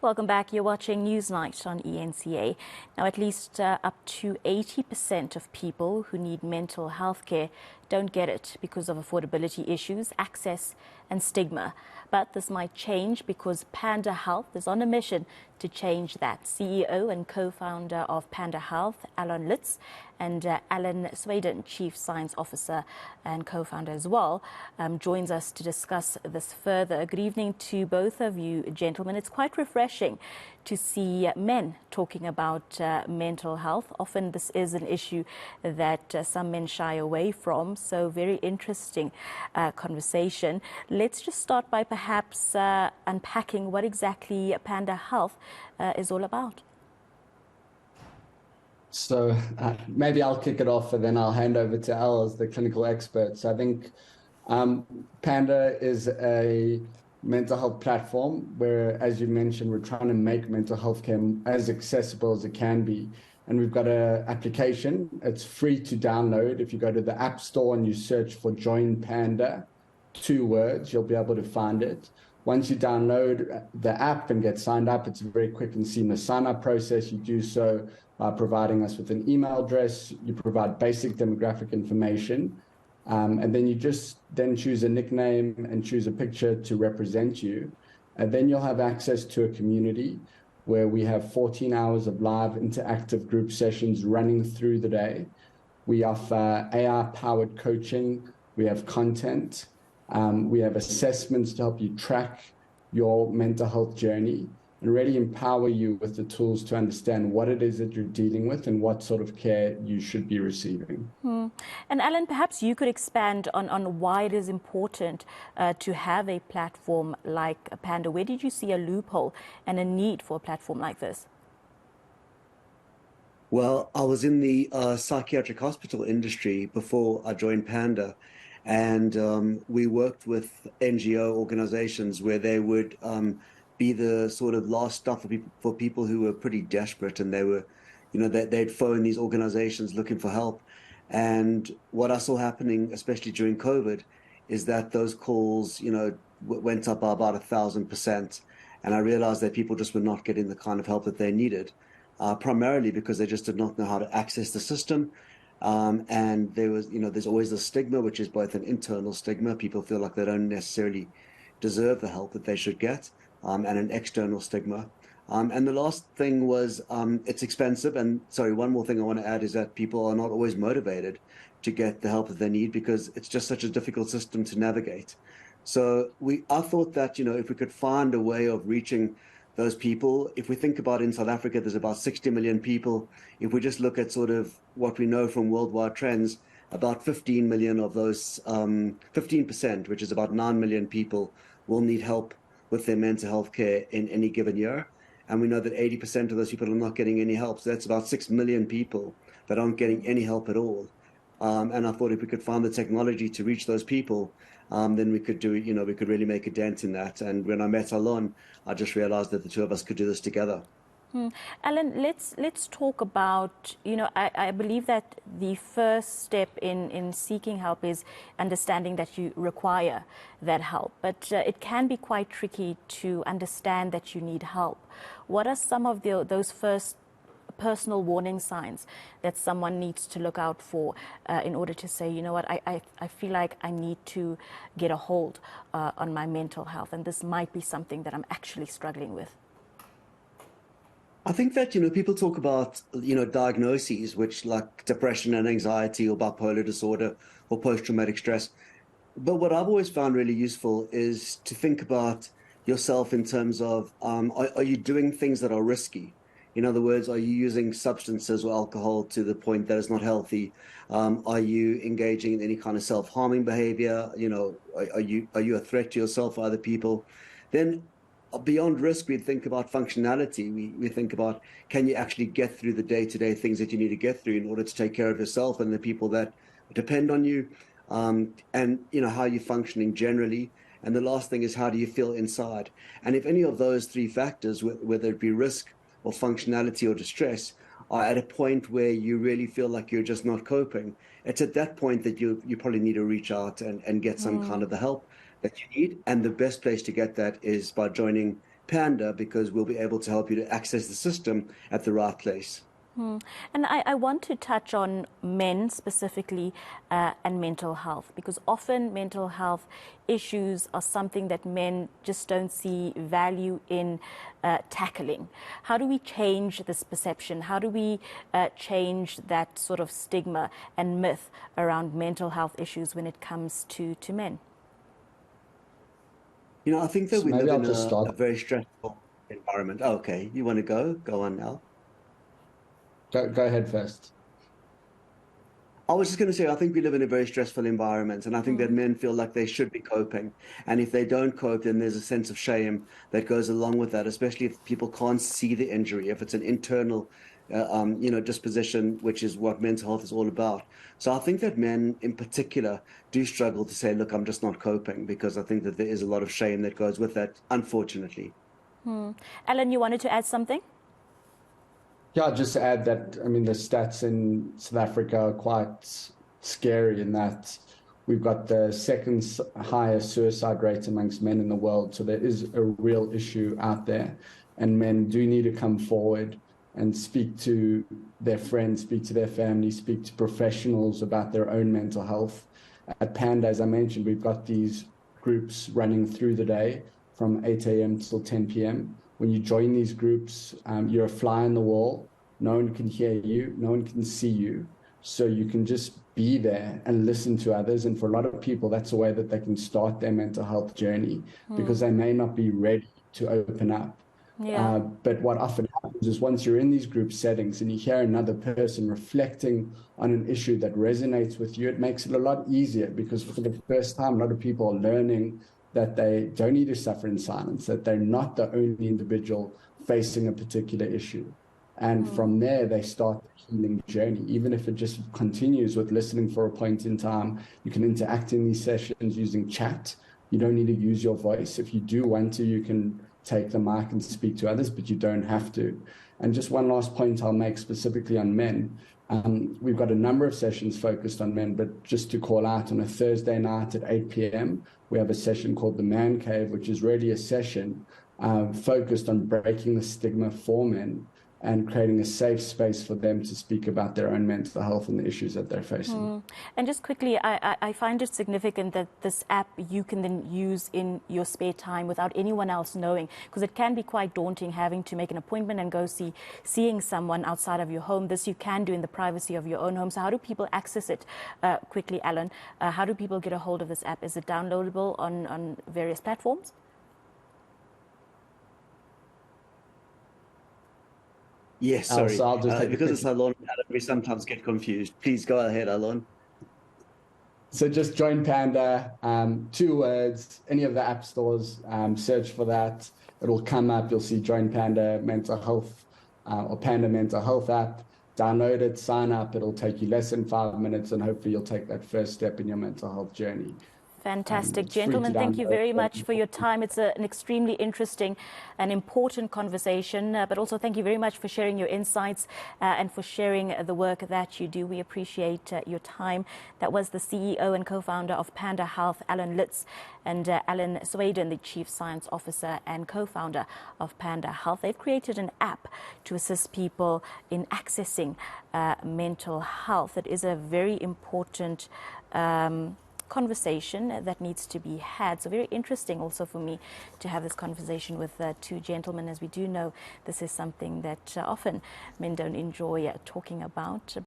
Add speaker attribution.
Speaker 1: Welcome back. You're watching Newsnight on ENCA. Now, at least up to 80% of people who need mental health care don't get it because of affordability issues, access and stigma. But this might change because Panda Health is on a mission to change that. CEO and co-founder of Panda Health, Alon and Allan, Sweidan, Chief Science Officer and co-founder as well, joins us to discuss this further. Good evening to both of you, gentlemen. It's quite refreshing to see men talking about mental health. Often this is an issue that some men shy away from, so very interesting conversation. Let's just start by perhaps unpacking what exactly Panda Health is all about.
Speaker 2: So maybe I'll kick it off and then I'll hand over to Al as the clinical expert. So I think Panda is a mental health platform where, as you mentioned, we're trying to make mental health care as accessible as it can be. And we've got an application. It's free to download. If you go to the App Store and you search for Join Panda, 2 words, you'll be able to find it. Once you download the app and get signed up, it's a very quick and seamless sign-up process. You do so by providing us with an email address. You provide basic demographic information, and then you just choose a nickname and choose a picture to represent you. And then you'll have access to a community where we have 14 hours of live interactive group sessions running through the day. We offer AI-powered coaching. We have content. We have assessments to help you track your mental health journey and really empower you with the tools to understand what it is that you're dealing with and what sort of care you should be receiving.
Speaker 1: And Allan, perhaps you could expand on why it is important to have a platform like Panda. Where did you see a loophole and a need for a platform like this?
Speaker 3: Well, I was in the psychiatric hospital industry before I joined Panda. And we worked with NGO organizations where they would be the sort of last stop for people who were pretty desperate, and they were, they'd phone these organizations looking for help. And what I saw happening, especially during COVID, is that those calls, went up by about 1,000%. And I realized that people just were not getting the kind of help that they needed, primarily because they just did not know how to access the system. And there was, there's always the stigma, which is both an internal stigma. People feel like they don't necessarily deserve the help that they should get, and an external stigma. And the last thing was it's expensive. And sorry, one more thing I want to add is that people are not always motivated to get the help that they need because it's just such a difficult system to navigate. So I thought that, if we could find a way of reaching those people. If we think about in South Africa, there's about 60 million people. If we just look at sort of what we know from worldwide trends, about 15 million of those, 15%, which is about 9 million people, will need help with their mental health care in any given year. And we know that 80% of those people are not getting any help. So that's about 6 million people that aren't getting any help at all. And I thought if we could find the technology to reach those people, then we could do, we could really make a dent in that. And when I met Alon, I just realized that the two of us could do this together.
Speaker 1: Allan, let's talk about, I believe that the first step in seeking help is understanding that you require that help. But it can be quite tricky to understand that you need help. What are some of those first personal warning signs that someone needs to look out for in order to say, you know what, I feel like I need to get a hold on my mental health, and this might be something that I'm actually struggling with?
Speaker 3: I think that, people talk about, diagnoses, which like depression and anxiety or bipolar disorder or post-traumatic stress. But what I've always found really useful is to think about yourself in terms of, are you doing things that are risky? In other words, are you using substances or alcohol to the point that is not healthy? Are you engaging in any kind of self-harming behavior? Are you a threat to yourself or other people? Then beyond risk, we think about functionality. We think about, can you actually get through the day-to-day things that you need to get through in order to take care of yourself and the people that depend on you? And, how you're functioning generally. And the last thing is, how do you feel inside? And if any of those 3 factors, whether it be risk or functionality or distress, are at a point where you really feel like you're just not coping, it's at that point that you probably need to reach out and get some kind of the help that you need. And the best place to get that is by joining Panda, because we'll be able to help you to access the system at the right place.
Speaker 1: And I want to touch on men specifically and mental health, because often mental health issues are something that men just don't see value in tackling. How do we change this perception? How do we change that sort of stigma and myth around mental health issues when it comes to men?
Speaker 3: You know, I think that
Speaker 2: So
Speaker 3: we
Speaker 2: maybe
Speaker 3: live
Speaker 2: I'll
Speaker 3: in
Speaker 2: just
Speaker 3: a
Speaker 2: start.
Speaker 3: very stressful environment. Oh, okay, you want to go? Go on, Al.
Speaker 2: Go ahead first.
Speaker 3: I was just going to say, I think we live in a very stressful environment, and I think that men feel like they should be coping. And if they don't cope, then there's a sense of shame that goes along with that, especially if people can't see the injury, if it's an internal, disposition, which is what mental health is all about. So I think that men in particular do struggle to say, look, I'm just not coping, because I think that there is a lot of shame that goes with that, unfortunately.
Speaker 1: Allan, you wanted to add something?
Speaker 2: Yeah, just to add that, I mean, the stats in South Africa are quite scary in that we've got the second highest suicide rate amongst men in the world. So there is a real issue out there, and men do need to come forward and speak to their friends, speak to their family, speak to professionals about their own mental health. At Panda, as I mentioned, we've got these groups running through the day from 8 a.m. till 10 p.m. When you join these groups, you're a fly on the wall. No one can hear you. No one can see you. So you can just be there and listen to others. And for a lot of people, that's a way that they can start their mental health journey, because they may not be ready to open up.
Speaker 1: Yeah.
Speaker 2: But what often happens is once you're in these group settings and you hear another person reflecting on an issue that resonates with you, it makes it a lot easier, because for the first time, a lot of people are learning that they don't need to suffer in silence, that they're not the only individual facing a particular issue. And from there, they start the healing journey. Even if it just continues with listening for a point in time, you can interact in these sessions using chat. You don't need to use your voice. If you do want to, you can take the mic and speak to others, but you don't have to. And just one last point I'll make specifically on men. We've got a number of sessions focused on men, but just to call out, on a Thursday night at 8 p.m., we have a session called the Man Cave, which is really a session focused on breaking the stigma for men and creating a safe space for them to speak about their own mental health and the issues that they're facing.
Speaker 1: And just quickly, I find it significant that this app you can then use in your spare time without anyone else knowing, because it can be quite daunting having to make an appointment and go seeing someone outside of your home. This you can do in the privacy of your own home. So how do people access it quickly, Allan? How do people get a hold of this app? Is it downloadable on various platforms?
Speaker 3: Yes, sorry.
Speaker 2: So I'll just take
Speaker 3: because it's Alon, we sometimes get confused. Please go ahead, Alon.
Speaker 2: So just join Panda, 2 words, any of the app stores, search for that. It'll come up. You'll see Join Panda Mental Health or Panda Mental Health app. Download it, sign up. It'll take you less than 5 minutes, and hopefully you'll take that first step in your mental health journey.
Speaker 1: Fantastic. Gentlemen, thank you very much for your time. It's an extremely interesting and important conversation, but also thank you very much for sharing your insights and for sharing the work that you do. We appreciate your time. That was the CEO and co-founder of Panda Health, Allan Litz, and Allan Sweidan, the Chief Science Officer and co-founder of Panda Health. They've created an app to assist people in accessing mental health. It is a very important conversation that needs to be had. So very interesting also for me to have this conversation with 2 gentlemen, as we do know this is something that often men don't enjoy talking about.